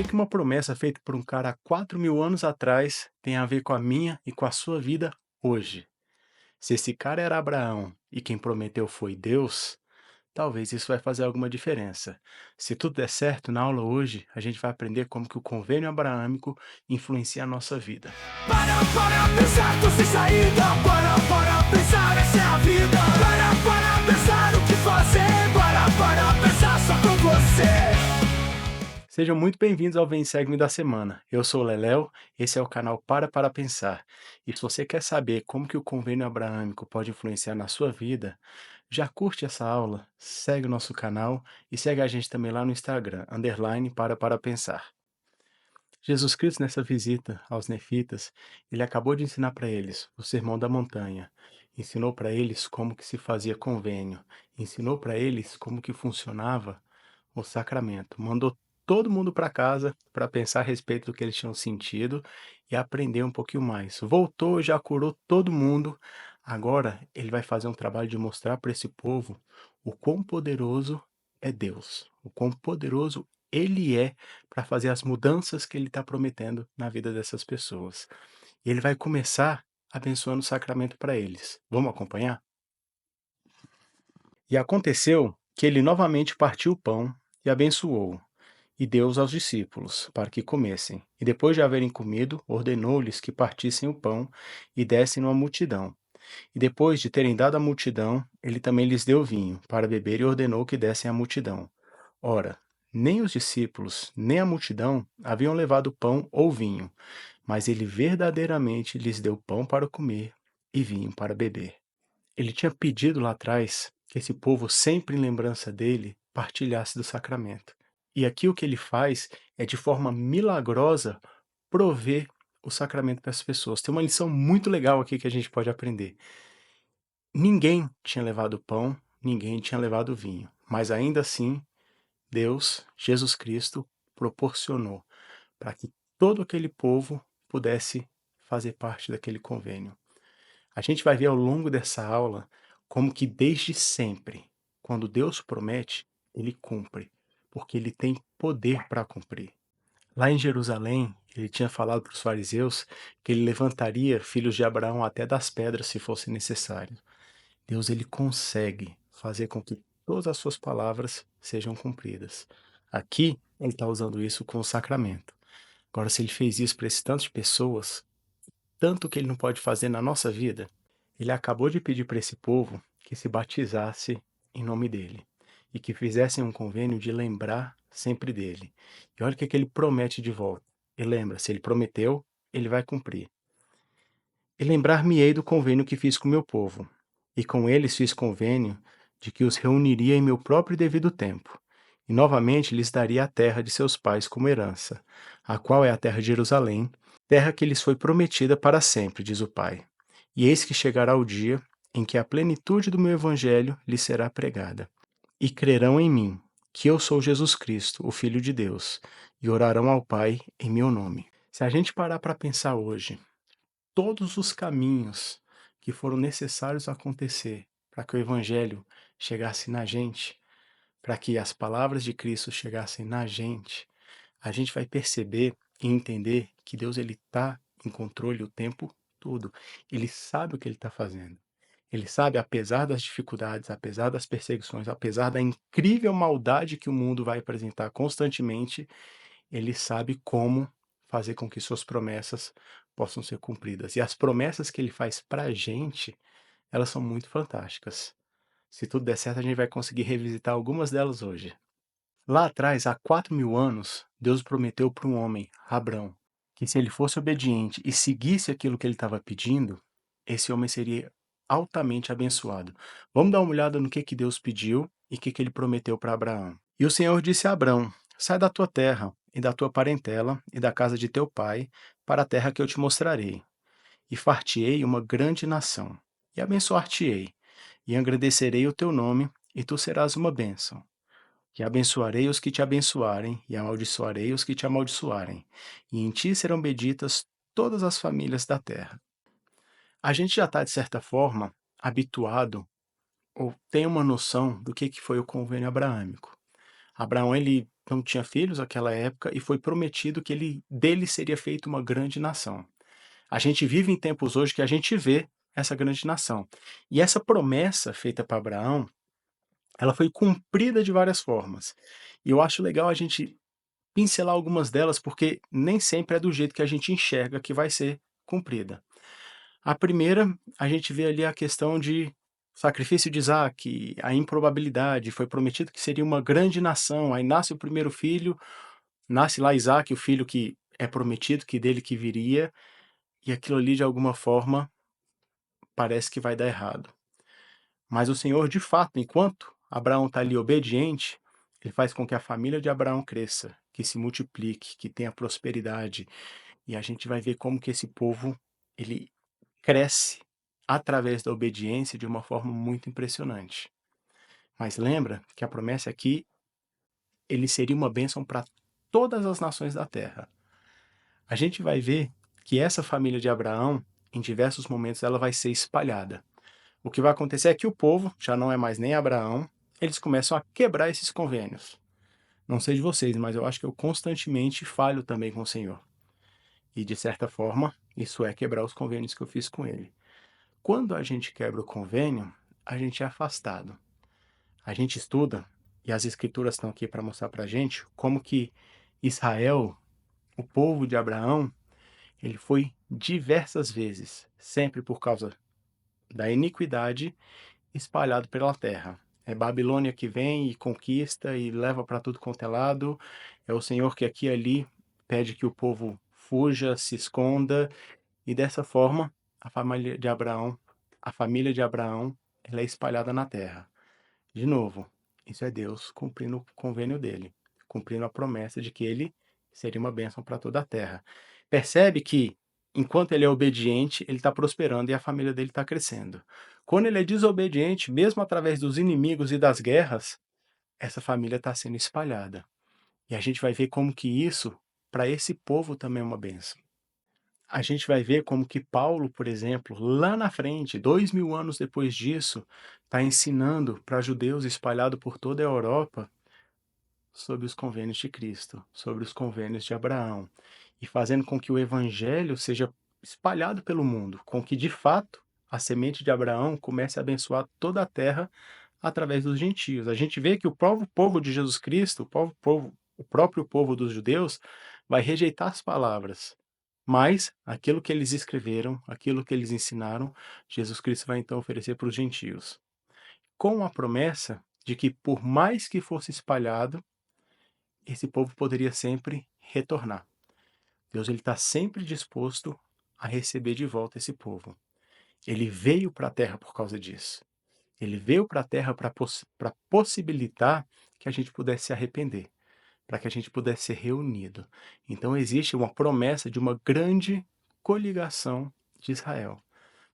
que uma promessa feita por um cara há 4.000 anos atrás tem a ver com a minha e com a sua vida hoje? Se esse cara era Abraão e quem prometeu foi Deus, talvez isso vai fazer alguma diferença. Se tudo der certo, na aula hoje, a gente vai aprender como que o convênio abraâmico influencia a nossa vida. Para pensar, tô sem saída. Para pensar, essa é a vida. Para pensar o que fazer. Para pensar só com você. Sejam muito bem-vindos ao Vem Segue-me da semana. Eu sou o Leléo, esse é o canal Para Pensar. E se você quer saber como que o convênio abraâmico pode influenciar na sua vida, já curte essa aula, segue o nosso canal e segue a gente também lá no Instagram, _para pensar. Jesus Cristo, nessa visita aos nefitas, ele acabou de ensinar para eles o Sermão da Montanha. Ensinou para eles como que se fazia convênio. Ensinou para eles como que funcionava o sacramento. Mandou todo mundo para casa para pensar a respeito do que eles tinham sentido e aprender um pouquinho mais. Voltou, já curou todo mundo. Agora ele vai fazer um trabalho de mostrar para esse povo o quão poderoso é Deus, o quão poderoso ele é para fazer as mudanças que ele está prometendo na vida dessas pessoas. E ele vai começar abençoando o sacramento para eles. Vamos acompanhar? E aconteceu que ele novamente partiu o pão e abençoou, e deu-os aos discípulos, para que comessem. E depois de haverem comido, ordenou-lhes que partissem o pão e dessem-no à multidão. E depois de terem dado à multidão, ele também lhes deu vinho para beber e ordenou que dessem à multidão. Ora, nem os discípulos, nem a multidão haviam levado pão ou vinho, mas ele verdadeiramente lhes deu pão para comer e vinho para beber. Ele tinha pedido lá atrás que esse povo, sempre em lembrança dele, partilhasse do sacramento. E aqui o que ele faz é, de forma milagrosa, prover o sacramento para as pessoas. Tem uma lição muito legal aqui que a gente pode aprender. Ninguém tinha levado pão, ninguém tinha levado vinho, mas ainda assim, Deus, Jesus Cristo, proporcionou para que todo aquele povo pudesse fazer parte daquele convênio. A gente vai ver ao longo dessa aula como que desde sempre, quando Deus promete, ele cumpre, porque ele tem poder para cumprir. Lá em Jerusalém, ele tinha falado para os fariseus que ele levantaria filhos de Abraão até das pedras se fosse necessário. Deus, ele consegue fazer com que todas as suas palavras sejam cumpridas. Aqui, ele está usando isso com o sacramento. Agora, se ele fez isso para esse tanto de pessoas, tanto que ele não pode fazer na nossa vida, ele acabou de pedir para esse povo que se batizasse em nome dele e que fizessem um convênio de lembrar sempre dele. E olha o que ele promete de volta. E lembra, se ele prometeu, ele vai cumprir. E lembrar-me-ei do convênio que fiz com o meu povo, e com eles fiz convênio de que os reuniria em meu próprio devido tempo, e novamente lhes daria a terra de seus pais como herança, a qual é a terra de Jerusalém, terra que lhes foi prometida para sempre, diz o Pai. E eis que chegará o dia em que a plenitude do meu evangelho lhes será pregada. E crerão em mim, que eu sou Jesus Cristo, o Filho de Deus, e orarão ao Pai em meu nome. Se a gente parar para pensar hoje, todos os caminhos que foram necessários acontecer para que o evangelho chegasse na gente, para que as palavras de Cristo chegassem na gente, a gente vai perceber e entender que Deus ele está em controle o tempo todo. Ele sabe o que ele está fazendo. Ele sabe, apesar das dificuldades, apesar das perseguições, apesar da incrível maldade que o mundo vai apresentar constantemente, ele sabe como fazer com que suas promessas possam ser cumpridas. E as promessas que ele faz para a gente, elas são muito fantásticas. Se tudo der certo, a gente vai conseguir revisitar algumas delas hoje. Lá atrás, há 4.000 anos, Deus prometeu para um homem, Abrão, que se ele fosse obediente e seguisse aquilo que ele estava pedindo, esse homem seria altamente abençoado. Vamos dar uma olhada no que Deus pediu e o que ele prometeu para Abraão. E o Senhor disse a Abrão: sai da tua terra e da tua parentela e da casa de teu pai para a terra que eu te mostrarei. E far-te-ei uma grande nação, e abençoar-te-ei, e engrandecerei o teu nome, e tu serás uma bênção. Que abençoarei os que te abençoarem, e amaldiçoarei os que te amaldiçoarem, e em ti serão benditas todas as famílias da terra. A gente já está, de certa forma, habituado, ou tem uma noção do que foi o convênio abraâmico. Abraão, ele não tinha filhos naquela época e foi prometido que dele seria feita uma grande nação. A gente vive em tempos hoje que a gente vê essa grande nação. E essa promessa feita para Abraão, ela foi cumprida de várias formas. E eu acho legal a gente pincelar algumas delas, porque nem sempre é do jeito que a gente enxerga que vai ser cumprida. A primeira, a gente vê ali a questão de sacrifício de Isaque, a improbabilidade, foi prometido que seria uma grande nação, aí nasce o primeiro filho, nasce lá Isaque, o filho que é prometido, que dele que viria, e aquilo ali de alguma forma parece que vai dar errado. Mas o Senhor, de fato, enquanto Abraão está ali obediente, ele faz com que a família de Abraão cresça, que se multiplique, que tenha prosperidade. E a gente vai ver como que esse povo ele cresce através da obediência de uma forma muito impressionante. Mas lembra que a promessa aqui, ele seria uma bênção para todas as nações da terra. A gente vai ver que essa família de Abraão, em diversos momentos, ela vai ser espalhada. O que vai acontecer é que o povo, já não é mais nem Abraão, eles começam a quebrar esses convênios. Não sei de vocês, mas eu acho que eu constantemente falho também com o Senhor. E, de certa forma, isso é quebrar os convênios que eu fiz com ele. Quando a gente quebra o convênio, a gente é afastado. A gente estuda, e as escrituras estão aqui para mostrar para a gente, como que Israel, o povo de Abraão, ele foi diversas vezes, sempre por causa da iniquidade, espalhado pela terra. É Babilônia que vem e conquista e leva para tudo quanto é lado. É o Senhor que aqui e ali pede que o povo fuja, se esconda, e dessa forma a família de Abraão, ela é espalhada na terra. De novo, isso é Deus cumprindo o convênio dele, cumprindo a promessa de que ele seria uma bênção para toda a terra. Percebe que, enquanto ele é obediente, ele está prosperando e a família dele está crescendo. Quando ele é desobediente, mesmo através dos inimigos e das guerras, essa família está sendo espalhada. E a gente vai ver como que isso, para esse povo, também é uma bênção. A gente vai ver como que Paulo, por exemplo, lá na frente, 2000 anos depois disso, está ensinando para judeus espalhados por toda a Europa sobre os convênios de Cristo, sobre os convênios de Abraão, e fazendo com que o evangelho seja espalhado pelo mundo, com que de fato a semente de Abraão comece a abençoar toda a terra através dos gentios. A gente vê que o próprio povo de Jesus Cristo, o próprio povo dos judeus, vai rejeitar as palavras, mas aquilo que eles escreveram, aquilo que eles ensinaram, Jesus Cristo vai então oferecer para os gentios, com a promessa de que por mais que fosse espalhado, esse povo poderia sempre retornar. Deus ele está sempre disposto a receber de volta esse povo. Ele veio para a terra por causa disso. Ele veio para a terra para possibilitar que a gente pudesse se arrepender, para que a gente pudesse ser reunido. Então existe uma promessa de uma grande coligação de Israel.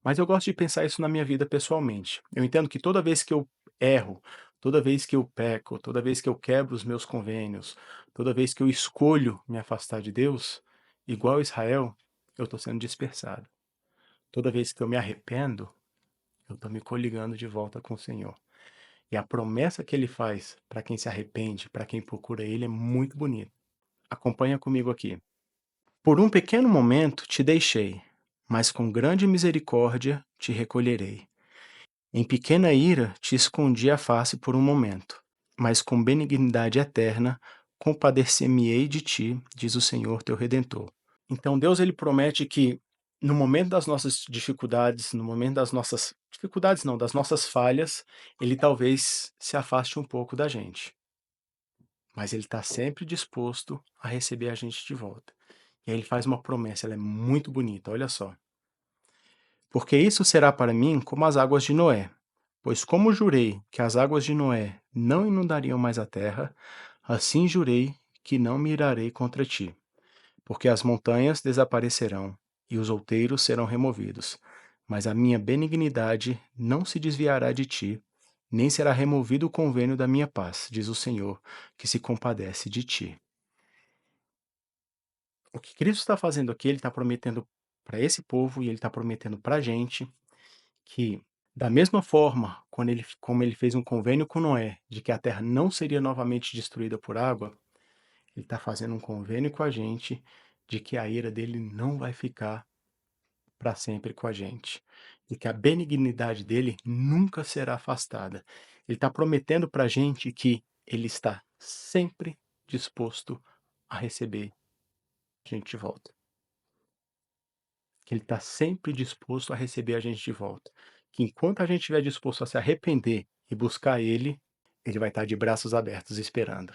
Mas eu gosto de pensar isso na minha vida pessoalmente. Eu entendo que toda vez que eu erro, toda vez que eu peco, toda vez que eu quebro os meus convênios, toda vez que eu escolho me afastar de Deus, igual Israel, eu estou sendo dispersado. Toda vez que eu me arrependo, eu estou me coligando de volta com o Senhor. E a promessa que ele faz para quem se arrepende, para quem procura ele, é muito bonita. Acompanha comigo aqui. Por um pequeno momento te deixei, mas com grande misericórdia te recolherei. Em pequena ira te escondi a face por um momento, mas com benignidade eterna compadecer-me-ei de ti, diz o Senhor teu Redentor. Então Deus ele promete que no momento das nossas dificuldades, no momento das nossas dificuldades não, das nossas falhas, ele talvez se afaste um pouco da gente, mas ele está sempre disposto a receber a gente de volta. E aí ele faz uma promessa, ela é muito bonita, olha só. Porque isso será para mim como as águas de Noé. Pois como jurei que as águas de Noé não inundariam mais a terra, assim jurei que não me irarei contra ti. Porque as montanhas desaparecerão e os outeiros serão removidos, mas a minha benignidade não se desviará de ti, nem será removido o convênio da minha paz, diz o Senhor, que se compadece de ti. O que Cristo está fazendo aqui, ele está prometendo para esse povo e ele está prometendo para a gente que, da mesma forma, como ele fez um convênio com Noé, de que a terra não seria novamente destruída por água, Ele está fazendo um convênio com a gente de que a ira dele não vai ficar para sempre com a gente, e que a benignidade dele nunca será afastada. Ele está prometendo para a gente que ele está sempre disposto a receber a gente de volta. Que ele está sempre disposto a receber a gente de volta. Que enquanto a gente estiver disposto a se arrepender e buscar ele vai estar de braços abertos esperando.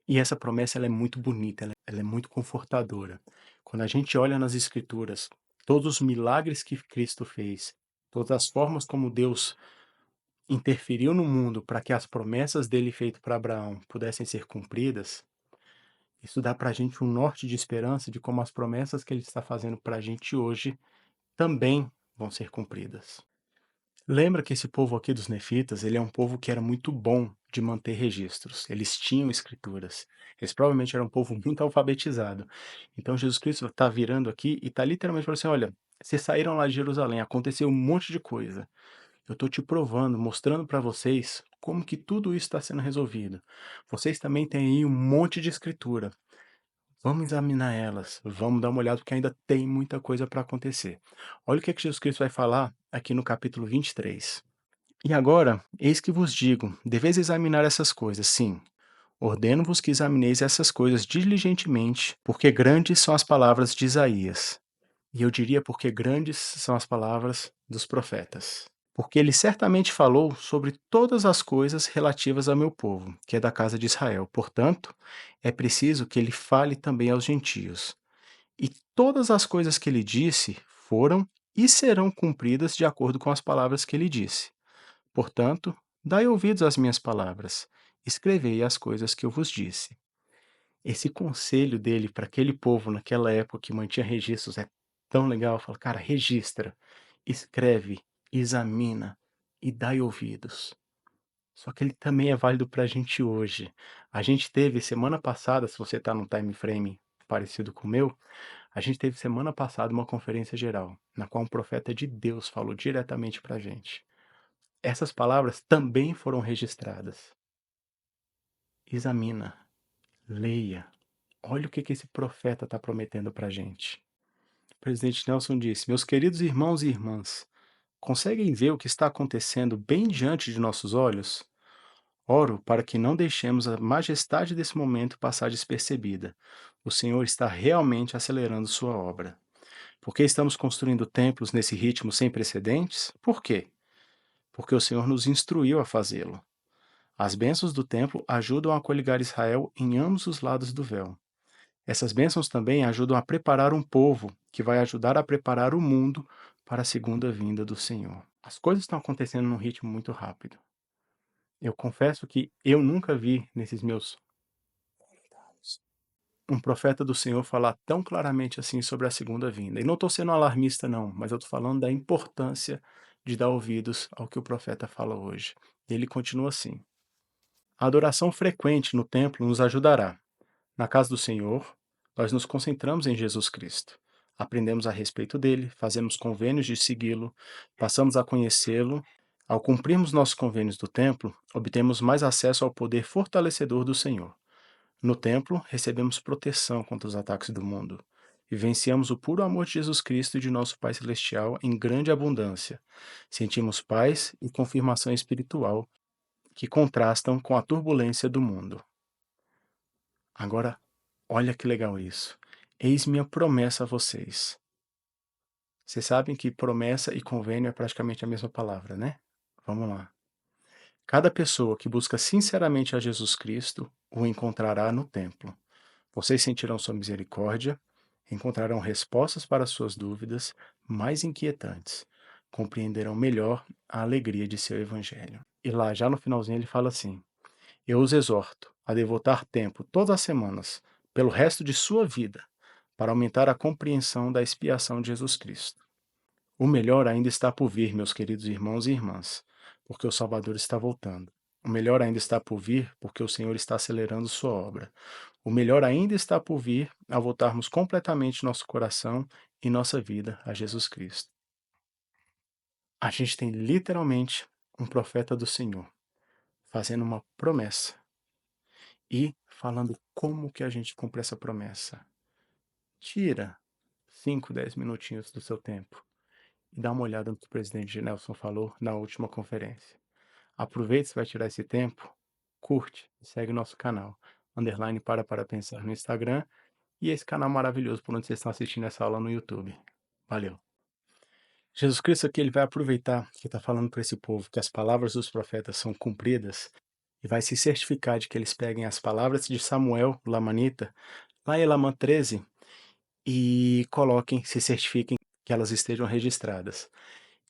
E essa promessa ela é muito bonita, ela é muito confortadora. Quando a gente olha nas Escrituras, todos os milagres que Cristo fez, todas as formas como Deus interferiu no mundo para que as promessas dele feitas para Abraão pudessem ser cumpridas, isso dá para a gente um norte de esperança de como as promessas que ele está fazendo para a gente hoje também vão ser cumpridas. Lembra que esse povo aqui dos nefitas, ele é um povo que era muito bom de manter registros. Eles tinham escrituras. Eles provavelmente eram um povo muito alfabetizado. Então Jesus Cristo está virando aqui e está literalmente falando assim: olha, vocês saíram lá de Jerusalém, aconteceu um monte de coisa. Eu estou te provando, mostrando para vocês como que tudo isso está sendo resolvido. Vocês também têm aí um monte de escritura. Vamos examinar elas, vamos dar uma olhada, porque ainda tem muita coisa para acontecer. Olha o que é que Jesus Cristo vai falar aqui no capítulo 23. E agora, eis que vos digo, deveis examinar essas coisas, sim. Ordeno-vos que examineis essas coisas diligentemente, porque grandes são as palavras de Isaías. E eu diria porque grandes são as palavras dos profetas. Porque ele certamente falou sobre todas as coisas relativas ao meu povo, que é da casa de Israel. Portanto, é preciso que ele fale também aos gentios. E todas as coisas que ele disse foram e serão cumpridas de acordo com as palavras que ele disse. Portanto, dai ouvidos às minhas palavras, escrevei as coisas que eu vos disse. Esse conselho dele para aquele povo naquela época que mantinha registros é tão legal. Fala, cara, registra, escreve, examina e dai ouvidos. Só que ele também é válido para a gente hoje. A gente teve semana passada, se você está num time frame parecido com o meu, a gente teve semana passada uma conferência geral, na qual um profeta de Deus falou diretamente para a gente. Essas palavras também foram registradas. Examina, leia, olha o que esse profeta está prometendo para a gente. O presidente Nelson disse: meus queridos irmãos e irmãs, conseguem ver o que está acontecendo bem diante de nossos olhos? Oro para que não deixemos a majestade desse momento passar despercebida. O Senhor está realmente acelerando sua obra. Por que estamos construindo templos nesse ritmo sem precedentes? Por quê? Porque o Senhor nos instruiu a fazê-lo. As bênçãos do templo ajudam a coligar Israel em ambos os lados do véu. Essas bênçãos também ajudam a preparar um povo que vai ajudar a preparar o mundo para a segunda vinda do Senhor. As coisas estão acontecendo num ritmo muito rápido. Eu confesso que eu nunca vi nesses meus um profeta do Senhor falar tão claramente assim sobre a segunda vinda. E não estou sendo alarmista, não, mas eu estou falando da importância de dar ouvidos ao que o profeta fala hoje. Ele continua assim: a adoração frequente no templo nos ajudará. Na casa do Senhor, nós nos concentramos em Jesus Cristo. Aprendemos a respeito dele, fazemos convênios de segui-lo, passamos a conhecê-lo. Ao cumprirmos nossos convênios do templo, obtemos mais acesso ao poder fortalecedor do Senhor. No templo, recebemos proteção contra os ataques do mundo. Vivenciamos o puro amor de Jesus Cristo e de nosso Pai Celestial em grande abundância. Sentimos paz e confirmação espiritual que contrastam com a turbulência do mundo. Agora, olha que legal isso. Eis minha promessa a vocês. Vocês sabem que promessa e convênio é praticamente a mesma palavra, né? Vamos lá. Cada pessoa que busca sinceramente a Jesus Cristo o encontrará no templo. Vocês sentirão sua misericórdia, encontrarão respostas para suas dúvidas mais inquietantes, compreenderão melhor a alegria de seu evangelho. E lá, já no finalzinho, ele fala assim: eu os exorto a devotar tempo todas as semanas, pelo resto de sua vida, para aumentar a compreensão da expiação de Jesus Cristo. O melhor ainda está por vir, meus queridos irmãos e irmãs, porque o Salvador está voltando. O melhor ainda está por vir, porque o Senhor está acelerando sua obra. O melhor ainda está por vir ao voltarmos completamente nosso coração e nossa vida a Jesus Cristo. A gente tem literalmente um profeta do Senhor fazendo uma promessa e falando como que a gente cumpre essa promessa. Tira 5, 10 minutinhos do seu tempo e dá uma olhada no que o presidente Nelson falou na última conferência. Aproveita, você vai tirar esse tempo, curte e segue o nosso canal, underline para pensar no Instagram e esse canal maravilhoso por onde vocês estão assistindo essa aula no YouTube. Valeu! Jesus Cristo aqui ele vai aproveitar que está falando para esse povo que as palavras dos profetas são cumpridas e vai se certificar de que eles peguem as palavras de Samuel, o Lamanita, lá em Elamã 13, e coloquem, se certifiquem que elas estejam registradas.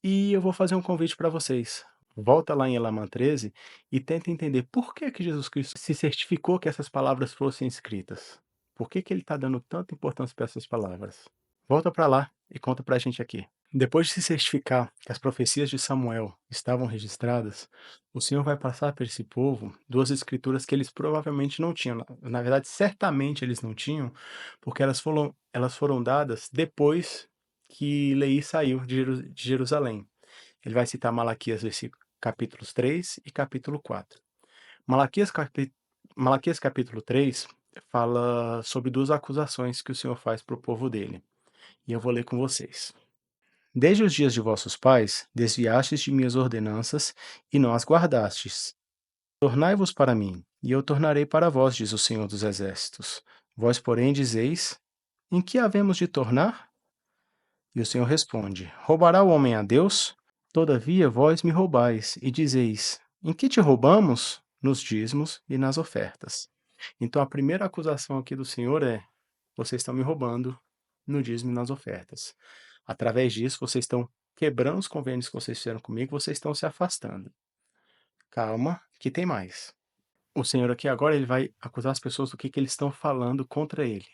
E eu vou fazer um convite para vocês. Volta lá em Elamã 13 e tenta entender por que que Jesus Cristo se certificou que essas palavras fossem escritas. Por que que ele está dando tanta importância para essas palavras? Volta para lá e conta para a gente aqui. Depois de se certificar que as profecias de Samuel estavam registradas, o Senhor vai passar para esse povo duas escrituras que eles provavelmente não tinham. Na verdade, certamente eles não tinham, porque elas foram dadas depois que Leí saiu de Jerusalém. Ele vai citar Malaquias, capítulos 3 e capítulo 4. Malaquias capítulo 3 fala sobre duas acusações que o Senhor faz para o povo dele. E eu vou ler com vocês. Desde os dias de vossos pais, desviastes de minhas ordenanças e não as guardastes. Tornai-vos para mim, e eu tornarei para vós, diz o Senhor dos Exércitos. Vós, porém, dizeis: em que havemos de tornar? E o Senhor responde: roubará o homem a Deus? Todavia vós me roubais, e dizeis: em que te roubamos? Nos dízimos e nas ofertas. Então a primeira acusação aqui do Senhor é: vocês estão me roubando no dízimo e nas ofertas. Através disso, vocês estão quebrando os convênios que vocês fizeram comigo, vocês estão se afastando. Calma, que tem mais. O Senhor aqui agora ele vai acusar as pessoas do que eles estão falando contra ele.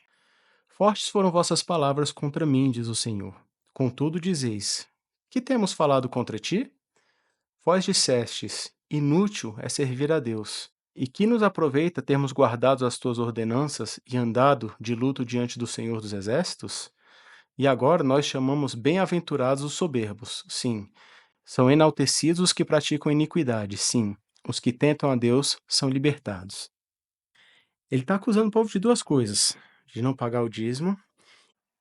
Fortes foram vossas palavras contra mim, diz o Senhor. Contudo dizeis: que temos falado contra ti? Vós dissestes: inútil é servir a Deus. E que nos aproveita termos guardado as tuas ordenanças e andado de luto diante do Senhor dos Exércitos? E agora nós chamamos bem-aventurados os soberbos. Sim, são enaltecidos os que praticam iniquidade. Sim, os que tentam a Deus são libertados. Ele está acusando o povo de duas coisas: de não pagar o dízimo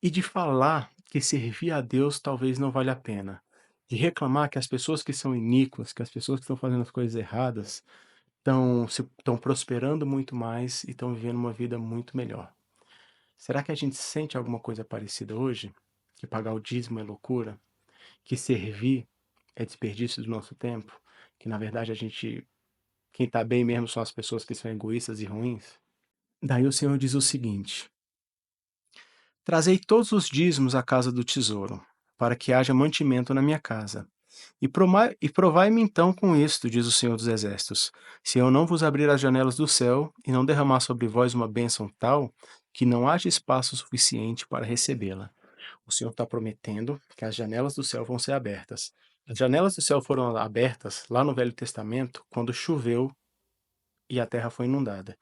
e de falar que servir a Deus talvez não valha a pena. De reclamar que as pessoas que são iníquas, que as pessoas que estão fazendo as coisas erradas, estão prosperando muito mais e estão vivendo uma vida muito melhor. Será que a gente sente alguma coisa parecida hoje? Que pagar o dízimo é loucura? Que servir é desperdício do nosso tempo? Que na verdade quem está bem mesmo são as pessoas que são egoístas e ruins? Daí o Senhor diz o seguinte: trazei todos os dízimos à casa do tesouro, para que haja mantimento na minha casa. E provai-me então com isto, diz o Senhor dos Exércitos, se eu não vos abrir as janelas do céu e não derramar sobre vós uma bênção tal, que não haja espaço suficiente para recebê-la. O Senhor está prometendo que as janelas do céu vão ser abertas. As janelas do céu foram abertas lá no Velho Testamento, quando choveu e a terra foi inundada.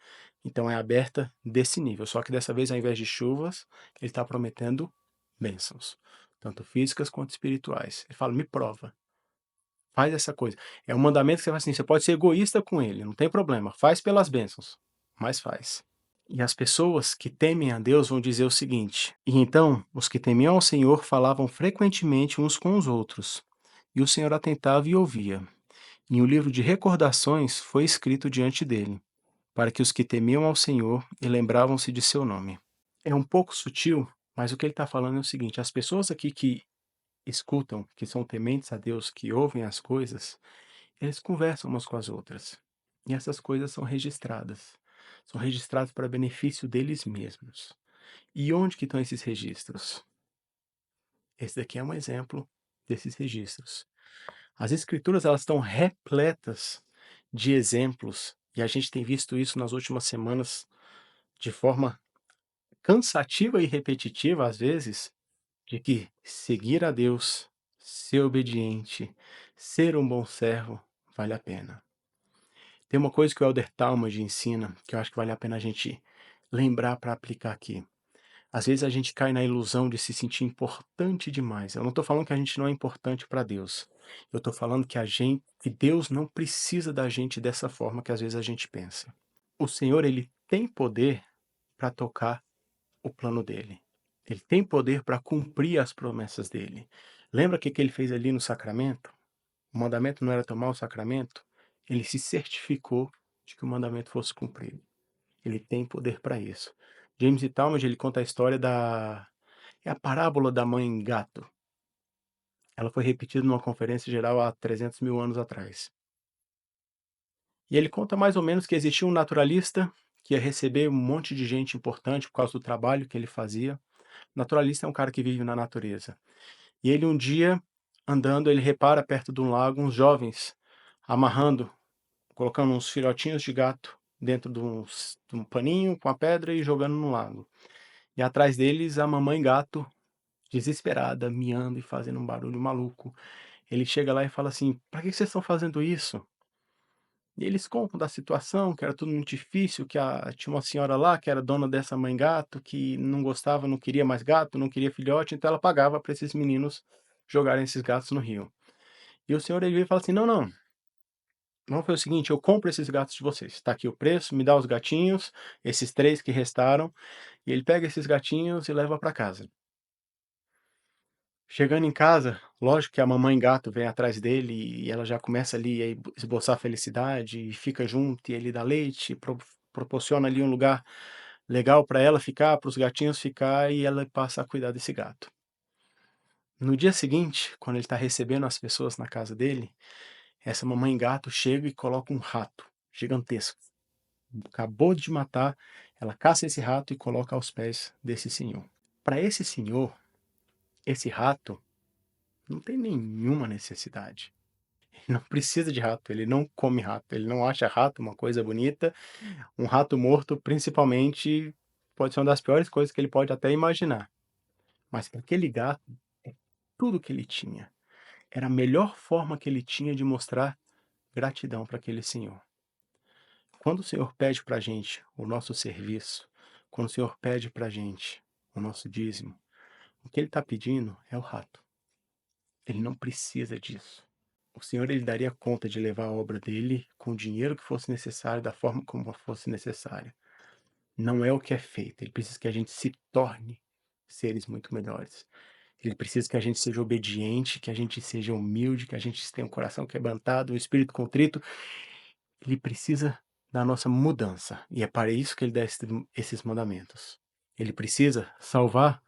Então é aberta desse nível, só que dessa vez, ao invés de chuvas, ele está prometendo bênçãos, tanto físicas quanto espirituais. Ele fala: me prova. Faz essa coisa. É um mandamento que você fala assim: você pode ser egoísta com ele, não tem problema. Faz pelas bênçãos, mas faz. E as pessoas que temem a Deus vão dizer o seguinte: e então os que temiam ao Senhor falavam frequentemente uns com os outros, e o Senhor atentava e ouvia. E um livro de recordações foi escrito diante dele, para que os que temiam ao Senhor e lembravam-se de seu nome. É um pouco sutil, mas o que ele está falando é o seguinte: as pessoas aqui que escutam, que são tementes a Deus, que ouvem as coisas, eles conversam umas com as outras. E essas coisas são registradas. São registradas para benefício deles mesmos. E onde que estão esses registros? Esse daqui é um exemplo desses registros. As escrituras elas estão repletas de exemplos, e a gente tem visto isso nas últimas semanas de forma cansativa e repetitiva, às vezes, de que seguir a Deus, ser obediente, ser um bom servo, vale a pena. Tem uma coisa que o Elder Talmage ensina, que eu acho que vale a pena a gente lembrar para aplicar aqui. Às vezes a gente cai na ilusão de se sentir importante demais. Eu não estou falando que a gente não é importante para Deus. Eu estou falando que Deus não precisa da gente dessa forma que às vezes a gente pensa. O Senhor, ele tem poder para tocar o plano dele. Ele tem poder para cumprir as promessas dele. Lembra o que ele fez ali no sacramento? O mandamento não era tomar o sacramento? Ele se certificou de que o mandamento fosse cumprido. Ele tem poder para isso. James E. Talmage, ele conta a história é a parábola da mãe gato. Ela foi repetida numa conferência geral há 300 mil anos atrás. E ele conta mais ou menos que existia um naturalista que ia receber um monte de gente importante por causa do trabalho que ele fazia. Naturalista é um cara que vive na natureza. E ele um dia, andando, ele repara perto de um lago uns jovens amarrando, colocando uns filhotinhos de gato dentro de um paninho com a pedra e jogando no lago. E atrás deles a mamãe gato, desesperada, miando e fazendo um barulho maluco. Ele chega lá e fala assim: "Para que vocês estão fazendo isso?" E eles contam da situação, que era tudo muito difícil, que tinha uma senhora lá que era dona dessa mãe gato, que não gostava, não queria mais gato, não queria filhote, então ela pagava para esses meninos jogarem esses gatos no rio. E o senhor ele veio e fala assim: "Não, não, vamos fazer o seguinte, eu compro esses gatos de vocês, está aqui o preço, me dá os gatinhos, esses 3 que restaram", e ele pega esses gatinhos e leva para casa. Chegando em casa, lógico que a mamãe gato vem atrás dele e ela já começa ali a esboçar felicidade e fica junto, e ele dá leite, proporciona ali um lugar legal para ela ficar, para os gatinhos ficar, e ela passa a cuidar desse gato. No dia seguinte, quando ele está recebendo as pessoas na casa dele, essa mamãe gato chega e coloca um rato gigantesco. Acabou de matar, ela caça esse rato e coloca aos pés desse senhor. Para esse senhor, esse rato não tem nenhuma necessidade. Ele não precisa de rato, ele não come rato, ele não acha rato uma coisa bonita. Um rato morto, principalmente, pode ser uma das piores coisas que ele pode até imaginar. Mas para aquele gato, é tudo que ele tinha. Era a melhor forma que ele tinha de mostrar gratidão para aquele senhor. Quando o Senhor pede para a gente o nosso serviço, quando o Senhor pede para a gente o nosso dízimo, o que ele está pedindo é o rato. Ele não precisa disso. O Senhor ele daria conta de levar a obra dele com o dinheiro que fosse necessário, da forma como fosse necessária. Não é o que é feito. Ele precisa que a gente se torne seres muito melhores. Ele precisa que a gente seja obediente, que a gente seja humilde, que a gente tenha um coração quebrantado, um espírito contrito. Ele precisa da nossa mudança. E é para isso que ele dá esses mandamentos. Ele precisa salvar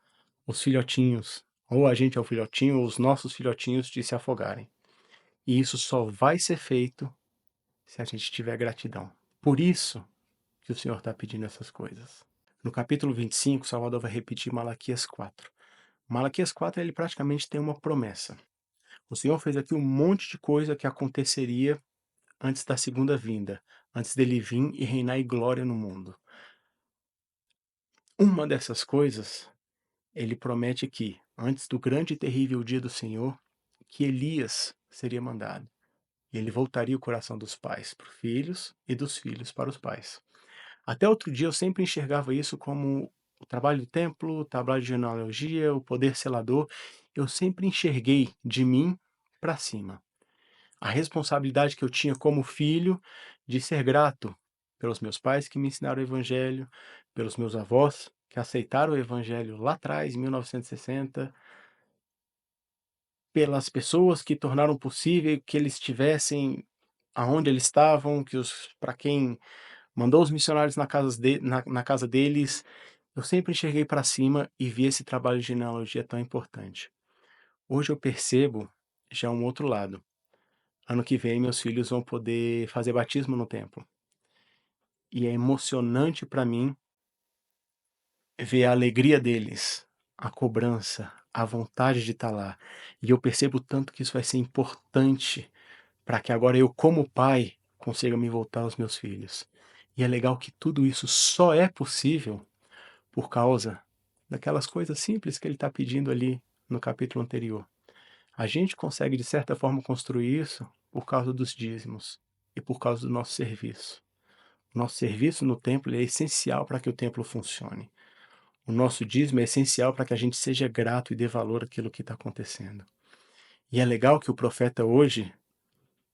os filhotinhos, ou a gente é o filhotinho, ou os nossos filhotinhos de se afogarem. E isso só vai ser feito se a gente tiver gratidão. Por isso que o Senhor está pedindo essas coisas. No capítulo 25, Salvador vai repetir Malaquias 4. Malaquias 4, ele praticamente tem uma promessa. O Senhor fez aqui um monte de coisa que aconteceria antes da segunda vinda, antes dele vir e reinar em glória no mundo. Uma dessas coisas, ele promete que, antes do grande e terrível dia do Senhor, que Elias seria mandado. E ele voltaria o coração dos pais para os filhos e dos filhos para os pais. Até outro dia eu sempre enxergava isso como o trabalho do templo, o trabalho de genealogia, o poder selador. Eu sempre enxerguei de mim para cima. A responsabilidade que eu tinha como filho de ser grato pelos meus pais que me ensinaram o evangelho, pelos meus avós que aceitaram o evangelho lá atrás, em 1960, pelas pessoas que tornaram possível que eles estivessem aonde eles estavam, para quem mandou os missionários na casa deles. Eu sempre enxerguei para cima e vi esse trabalho de genealogia tão importante. Hoje eu percebo já um outro lado. Ano que vem meus filhos vão poder fazer batismo no templo. E é emocionante para mim ver a alegria deles, a cobrança, a vontade de estar lá. E eu percebo tanto que isso vai ser importante para que agora eu, como pai, consiga me voltar aos meus filhos. E é legal que tudo isso só é possível por causa daquelas coisas simples que ele está pedindo ali no capítulo anterior. A gente consegue, de certa forma, construir isso por causa dos dízimos e por causa do nosso serviço. O nosso serviço no templo é essencial para que o templo funcione. O nosso dízimo é essencial para que a gente seja grato e dê valor àquilo que está acontecendo. E é legal que o profeta hoje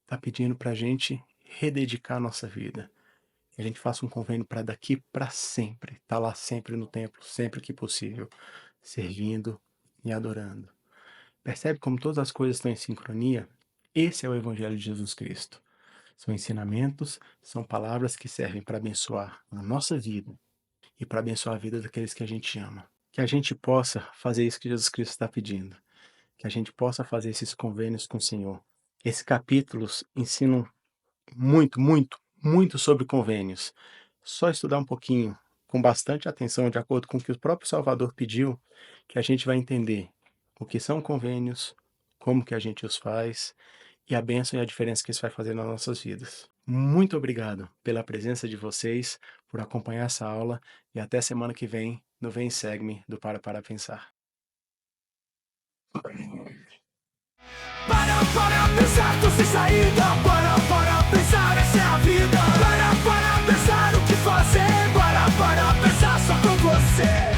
está pedindo para a gente rededicar a nossa vida. Que a gente faça um convênio para daqui para sempre, estar lá sempre no templo, sempre que possível, servindo e adorando. Percebe como todas as coisas estão em sincronia? Esse é o Evangelho de Jesus Cristo. São ensinamentos, são palavras que servem para abençoar a nossa vida e para abençoar a vida daqueles que a gente ama. Que a gente possa fazer isso que Jesus Cristo está pedindo. Que a gente possa fazer esses convênios com o Senhor. Esses capítulos ensinam muito, muito, muito sobre convênios. Só estudar um pouquinho, com bastante atenção, de acordo com o que o próprio Salvador pediu, que a gente vai entender o que são convênios, como que a gente os faz e a bênção e a diferença que isso vai fazer nas nossas vidas. Muito obrigado pela presença de vocês, por acompanhar essa aula e até semana que vem no Vem e Segue-me do Para Pensar. Para pensar, tô sem saída. Para pensar, essa é a vida. Para pensar o que fazer. Para pensar só com você.